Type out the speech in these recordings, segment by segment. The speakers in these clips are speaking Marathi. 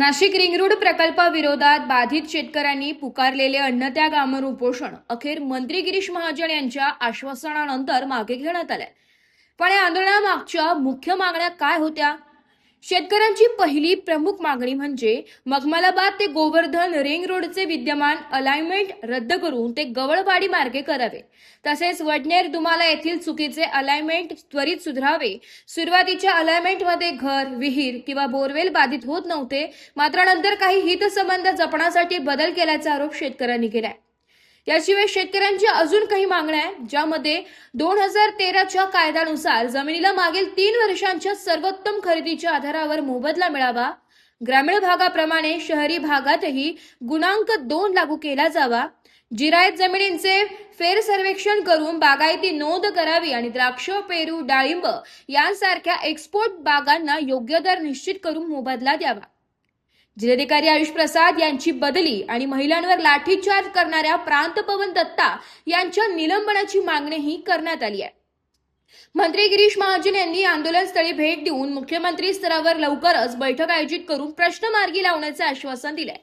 नाशिक रिंगरोड प्रकल्पाविरोधात बाधित शेतकऱ्यांनी पुकारलेले अन्नत्याग आमरण उपोषण अखेर मंत्री गिरीश महाजन यांच्या आश्वासनानंतर मागे घेण्यात आले। पण या आंदोलनामागच्या मुख्य मागण्या काय होत्या? शेतकऱ्यांची पहिली प्रमुख मागणी म्हणजे मखमलाबाद ते गोवर्धन रिंग रोडचे विद्यमान अलाइनमेंट रद्द करून ते गवळवाडी मार्गे करावे। तसेच वडनेर दुमाला येथील चुकीचे अलाइनमेंट त्वरित सुधारावे। सुरुवातीच्या अलाइनमेंटमध्ये घर, विहीर किंवा बोरवेल बाधित होत नव्हते, मात्र नंतर काही हितसंबंध जपण्यासाठी बदल केल्याचा आरोप शेतकऱ्यांनी केलाय। याशिवाय शेतकऱ्यांच्या अजून काही मागण्या आहेत, ज्यामध्ये 2013च्या कायद्यानुसार जमिनीला मागील 3 वर्षांच्या सर्वोत्तम खरेदीच्या आधारावर मोबदला मिळावा। ग्रामीण भागाप्रमाणे शहरी भागातही गुणांक 2 लागू केला जावा। जिरायत जमिनींचे फेर सर्वेक्षण करून बागायती नोंद करावी आणि द्राक्ष, पेरू, डाळिंब यांसारख्या एक्सपोर्ट बागांना योग्य दर निश्चित करून मोबदला द्यावा। जिल्हाधिकारी आयुष प्रसाद यांची बदली आणि महिलांवर लाठीचार्ज करणाऱ्या प्रांत पवन दत्ता यांच्या निलंबनाची मागणीही करण्यात आली आहे। मंत्री गिरीश महाजन यांनी आंदोलनस्थळी भेट देऊन मुख्यमंत्री स्तरावर लवकरच बैठक आयोजित करून प्रश्न मार्गी लावण्याचे आश्वासन दिले।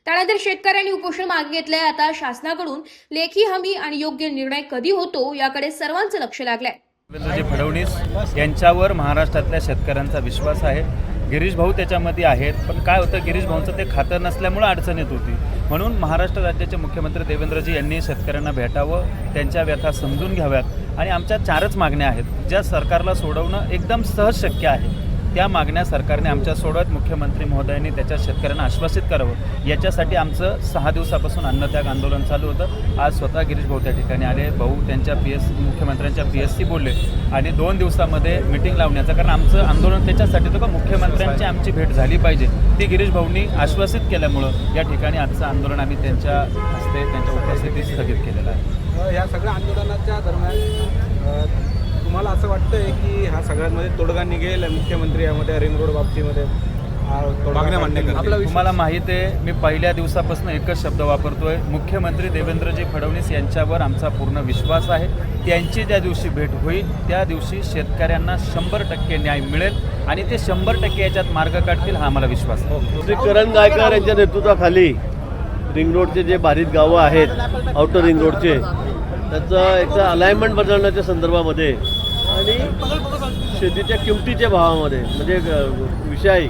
त्यानंतर शेतकऱ्यांनी उपोषण मागे घेतलंय। आता शासनाकडून लेखी हमी आणि योग्य निर्णय कधी होतो याकडे सर्वांचं लक्ष लागलंय। देवेंद्रजी फडणवीस यांच्यावर महाराष्ट्रातल्या शेतकऱ्यांचा विश्वास आहे। गिरीश भाऊ त्याच्यामध्ये आहेत, पण काय होतं, गिरीश भाऊंचं ते खातं नसल्यामुळे अडचण येत होती। म्हणून महाराष्ट्र राज्याचे मुख्यमंत्री देवेंद्रजी यांनी शेतकऱ्यांना भेटावं, त्यांच्या व्यथा समजून घ्याव्यात आणि आमच्या 4च मागण्या आहेत ज्या सरकारला सोडवणं एकदम सहज शक्य आहे। त्या मागण्या सरकारने आमच्या सोडवत मुख्यमंत्री महोदयांनी त्याच्या शेतकऱ्यांना आश्वासित करावं। याच्यासाठी आमचं 6 दिवसापासून अन्नत्याग आंदोलन चालू होतं। आज स्वतः गिरीश भाऊ त्या ठिकाणी आले। भाऊ त्यांच्या मुख्यमंत्र्यांच्या PSC बोलले आणि 2 दिवसामध्ये मिटिंग लावण्याचं, कारण आमचं आंदोलन त्याच्यासाठी होतं का मुख्यमंत्र्यांची आमची भेट झाली पाहिजे, ती गिरीश भाऊंनी आश्वासित केल्यामुळं या ठिकाणी आजचं आंदोलन आम्ही त्यांच्या हस्ते त्यांच्या उपस्थितीत स्थगित केलेलं आहे। या सगळ्या आंदोलनाच्या दरम्यान तुम्हाला असं वाटतंय की हा सगळ्यांमध्ये तोडगा निघेल, मुख्यमंत्री यामध्ये रिंग रोड बाबतीमध्ये मागण्या मान्य करतील? तुम्हाला माहिती आहे, मी पहिल्या दिवसापासून एकच शब्द वापरतोय, मुख्यमंत्री देवेंद्रजी फडणवीस यांच्यावर आमचा पूर्ण विश्वास आहे। त्यांची ज्या दिवशी भेट होईल त्या दिवशी शेतकऱ्यांना 100% न्याय मिळेल आणि ते 100% याच्यात मार्ग काढतील, हा आम्हाला विश्वास आहे। श्री करण गायकर यांच्या नेतृत्वाखाली रिंग रोडचे जे बाधित गावं आहेत, आउटर रिंग रोडचे, त्याचं एकदा अलाइनमेंट बदलण्याच्या संदर्भामध्ये आणि शेतीच्या किमतीच्या भावामध्ये म्हणजे विषयी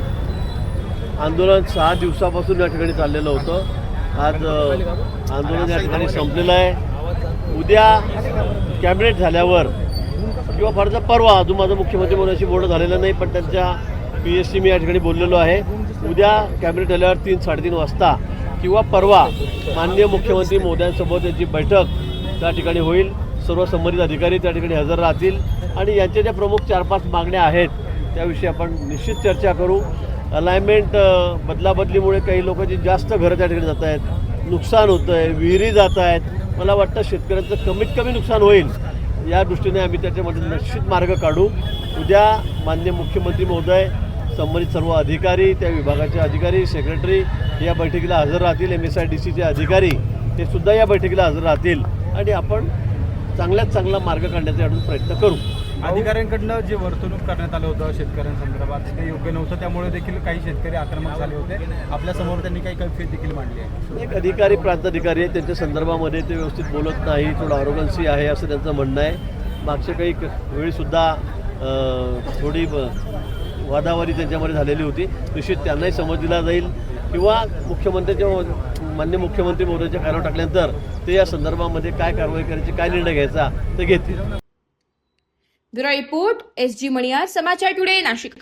आंदोलन 6 दिवसापासून या ठिकाणी चाललेलं होतं। आज आंदोलन या ठिकाणी संपलेलं आहे। उद्या कॅबिनेट झाल्यावर किंवा फारचा परवा, अजून माझं मुख्यमंत्री महोदयांशी बोलणं झालेलं नाही, पण त्यांच्या PSC मी या ठिकाणी बोललेलो आहे। उद्या कॅबिनेट झाल्यावर 3-3:30 वाजता किंवा परवा माननीय मुख्यमंत्री महोदयांसोबत याची बैठक त्या ठिकाणी होईल। सर्व संबंधित अधिकारी त्या ठिकाणी हजर राहतील आणि यांच्या ज्या प्रमुख 4-5 मागण्या आहेत त्याविषयी आपण निश्चित चर्चा करू। अलाइनमेंट बदलाबदलीमुळे काही लोकांची जास्त घरं त्या ठिकाणी जात आहेत, नुकसान होतं आहे, विहिरी जात आहेत। मला वाटतं शेतकऱ्यांचं कमीत कमी नुकसान होईल या दृष्टीने आम्ही त्याच्यामध्ये निश्चित मार्ग काढू। उद्या माननीय मुख्यमंत्री महोदय, संबंधित सर्व अधिकारी, त्या विभागाचे अधिकारी, सेक्रेटरी या बैठकीला हजर राहतील। MSIDCचे अधिकारी ते सुद्धा या बैठकीला हजर राहतील आणि आपण चांगल्यात चांगला मार्ग काढण्याचा यातून प्रयत्न करू। अधिकाऱ्यांकडनं जे वर्तणूक करण्यात आलं होतं शेतकऱ्यांसंदर्भात ते योग्य नव्हतं, त्यामुळे देखील काही शेतकरी आक्रमक झाले होते। आपल्यासमोर त्यांनी काही कैफियत देखील मांडली आहे। एक अधिकारी, प्रांताधिकारी आहे, त्यांच्या संदर्भामध्ये ते व्यवस्थित बोलत नाही, थोडं आरोगन्सी आहे असं त्यांचं म्हणणं आहे। मागच्या काही वेळीसुद्धा थोडी वादावादी त्यांच्यामध्ये झालेली होती। निश्चित त्यांनाही समज दिला जाईल किंवा माननीय मुख्यमंत्री महोदयांच्या कार्यावर टाकल्यानंतर ते या संदर्भामध्ये काय कारवाई करायची, काय निर्णय घ्यायचा ते घेतील। ब्युरो रिपोर्ट SG मणियार, समाचार टुडे, नाशिक।